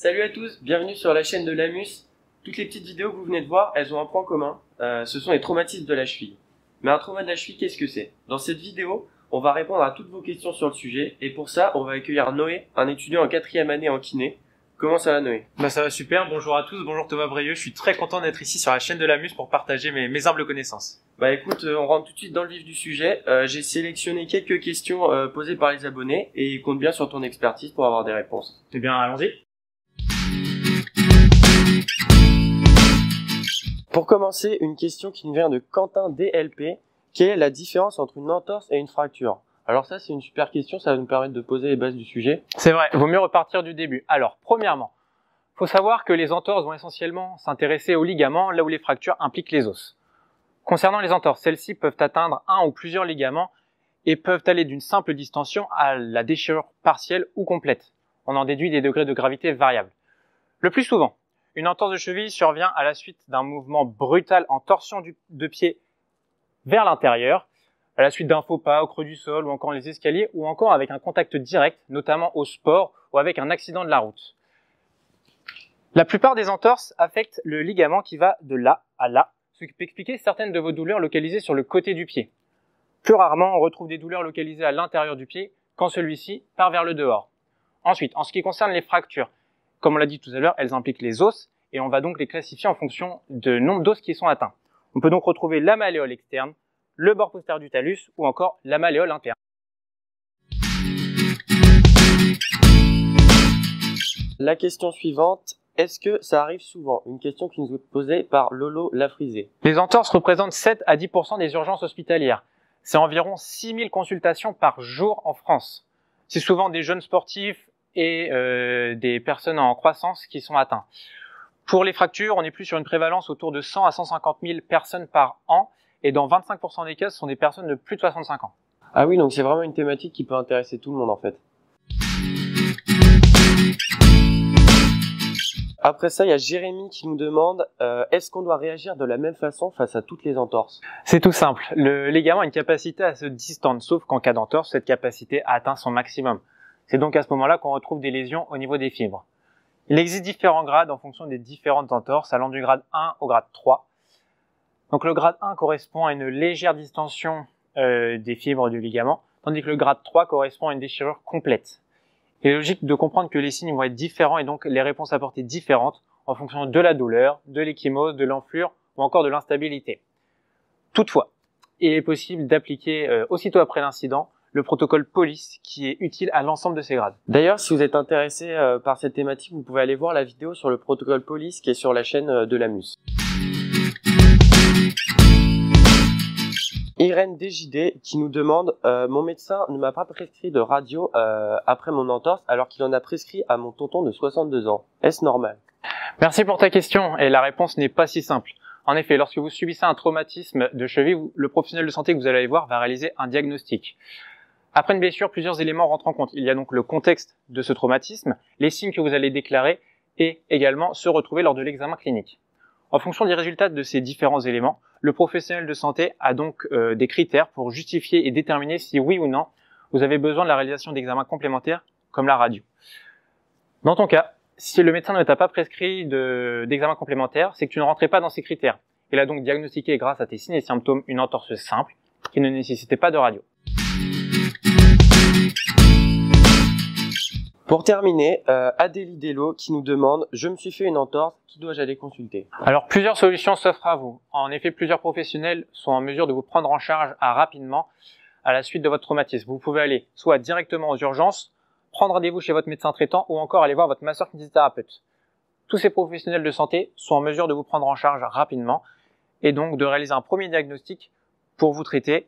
Salut à tous, bienvenue sur la chaîne de l'AMUS. Toutes les petites vidéos que vous venez de voir, elles ont un point commun, ce sont les traumatismes de la cheville. Mais un trauma de la cheville, qu'est-ce que c'est? Dans cette vidéo, on va répondre à toutes vos questions sur le sujet, et pour ça, on va accueillir Noé, un étudiant en 4e année en kiné. Comment ça va, Noé? Ça va super, bonjour à tous, bonjour Thomas Brieux, je suis très content d'être ici sur la chaîne de l'AMUS pour partager mes humbles connaissances. Écoute, on rentre tout de suite dans le vif du sujet. J'ai sélectionné quelques questions posées par les abonnés, et compte bien sur ton expertise pour avoir des réponses. Eh bien, allons-y. Pour commencer, une question qui nous vient de Quentin DLP. Quelle est la différence entre une entorse et une fracture? Alors ça, c'est une super question, ça va nous permettre de poser les bases du sujet. C'est vrai, vaut mieux repartir du début. Alors, premièrement, faut savoir que les entorses vont essentiellement s'intéresser aux ligaments, là où les fractures impliquent les os. Concernant les entorses, celles-ci peuvent atteindre un ou plusieurs ligaments et peuvent aller d'une simple distension à la déchirure partielle ou complète. On en déduit des degrés de gravité variables. Le plus souvent, une entorse de cheville survient à la suite d'un mouvement brutal en torsion de pied vers l'intérieur, à la suite d'un faux pas au creux du sol ou encore les escaliers ou encore avec un contact direct, notamment au sport ou avec un accident de la route. La plupart des entorses affectent le ligament qui va de là à là, ce qui peut expliquer certaines de vos douleurs localisées sur le côté du pied. Plus rarement, on retrouve des douleurs localisées à l'intérieur du pied quand celui-ci part vers le dehors. Ensuite, en ce qui concerne les fractures, comme on l'a dit tout à l'heure, elles impliquent les os et on va donc les classifier en fonction du nombre d'os qui sont atteints. On peut donc retrouver la malléole externe, le bord postérieur du talus ou encore la malléole interne. La question suivante, est-ce que ça arrive souvent? Une question qui nous est posée par Lolo Lafrisé. Les entorses représentent 7 à 10% des urgences hospitalières. C'est environ 6000 consultations par jour en France. C'est souvent des jeunes sportifs et des personnes en croissance qui sont atteints. Pour les fractures, on est plus sur une prévalence autour de 100 à 150 000 personnes par an et dans 25% des cas, ce sont des personnes de plus de 65 ans. Ah oui, donc c'est vraiment une thématique qui peut intéresser tout le monde en fait. Après ça, il y a Jérémy qui nous demande est-ce qu'on doit réagir de la même façon face à toutes les entorses? C'est tout simple. Le ligament a une capacité à se distendre, sauf qu'en cas d'entorse, cette capacité a atteint son maximum. C'est donc à ce moment-là qu'on retrouve des lésions au niveau des fibres. Il existe différents grades en fonction des différentes entorses, allant du grade 1 au grade 3. Donc le grade 1 correspond à une légère distension des fibres du ligament, tandis que le grade 3 correspond à une déchirure complète. Il est logique de comprendre que les signes vont être différents et donc les réponses apportées différentes en fonction de la douleur, de l'ecchymose, de l'enflure ou encore de l'instabilité. Toutefois, il est possible d'appliquer aussitôt après l'incident le protocole police qui est utile à l'ensemble de ces grades. D'ailleurs, si vous êtes intéressé par cette thématique, vous pouvez aller voir la vidéo sur le protocole police qui est sur la chaîne de l'AMUS. Irène DJD qui nous demande mon médecin ne m'a pas prescrit de radio après mon entorse alors qu'il en a prescrit à mon tonton de 62 ans. Est-ce normal? Merci pour ta question et la réponse n'est pas si simple. En effet, lorsque vous subissez un traumatisme de cheville, le professionnel de santé que vous allez aller voir va réaliser un diagnostic. Après une blessure, plusieurs éléments rentrent en compte. Il y a donc le contexte de ce traumatisme, les signes que vous allez déclarer et également se retrouver lors de l'examen clinique. En fonction des résultats de ces différents éléments, le professionnel de santé a donc des critères pour justifier et déterminer si oui ou non vous avez besoin de la réalisation d'examens complémentaires comme la radio. Dans ton cas, si le médecin ne t'a pas prescrit d'examen complémentaire, c'est que tu ne rentrais pas dans ces critères. Il a donc diagnostiqué grâce à tes signes et symptômes une entorse simple qui ne nécessitait pas de radio. Pour terminer, Adélie Dello qui nous demande « Je me suis fait une entorse, qui dois-je aller consulter ?» Alors plusieurs solutions s'offrent à vous. En effet, plusieurs professionnels sont en mesure de vous prendre en charge rapidement à la suite de votre traumatisme. Vous pouvez aller soit directement aux urgences, prendre rendez-vous chez votre médecin traitant ou encore aller voir votre masseur-kinésithérapeute. Tous ces professionnels de santé sont en mesure de vous prendre en charge rapidement et donc de réaliser un premier diagnostic pour vous traiter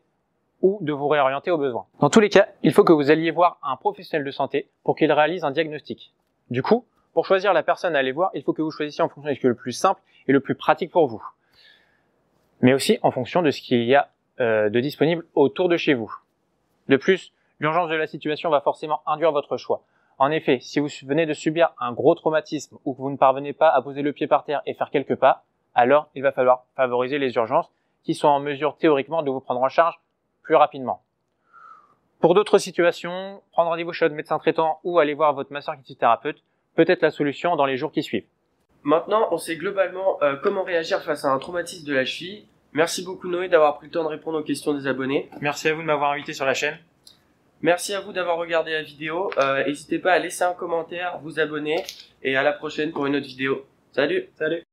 ou de vous réorienter au besoin. Dans tous les cas, il faut que vous alliez voir un professionnel de santé pour qu'il réalise un diagnostic. Du coup, pour choisir la personne à aller voir, il faut que vous choisissiez en fonction de ce qui est le plus simple et le plus pratique pour vous. Mais aussi en fonction de ce qu'il y a de disponible autour de chez vous. De plus, l'urgence de la situation va forcément induire votre choix. En effet, si vous venez de subir un gros traumatisme ou que vous ne parvenez pas à poser le pied par terre et faire quelques pas, alors il va falloir favoriser les urgences qui sont en mesure théoriquement de vous prendre en charge plus rapidement. Pour d'autres situations, prendre rendez-vous chez votre médecin traitant ou aller voir votre masseur-kinésithérapeute peut-être la solution dans les jours qui suivent. Maintenant, on sait globalement comment réagir face à un traumatisme de la cheville. Merci beaucoup Noé d'avoir pris le temps de répondre aux questions des abonnés. Merci à vous de m'avoir invité sur la chaîne. Merci à vous d'avoir regardé la vidéo. N'hésitez pas à laisser un commentaire, vous abonner et à la prochaine pour une autre vidéo. Salut! Salut!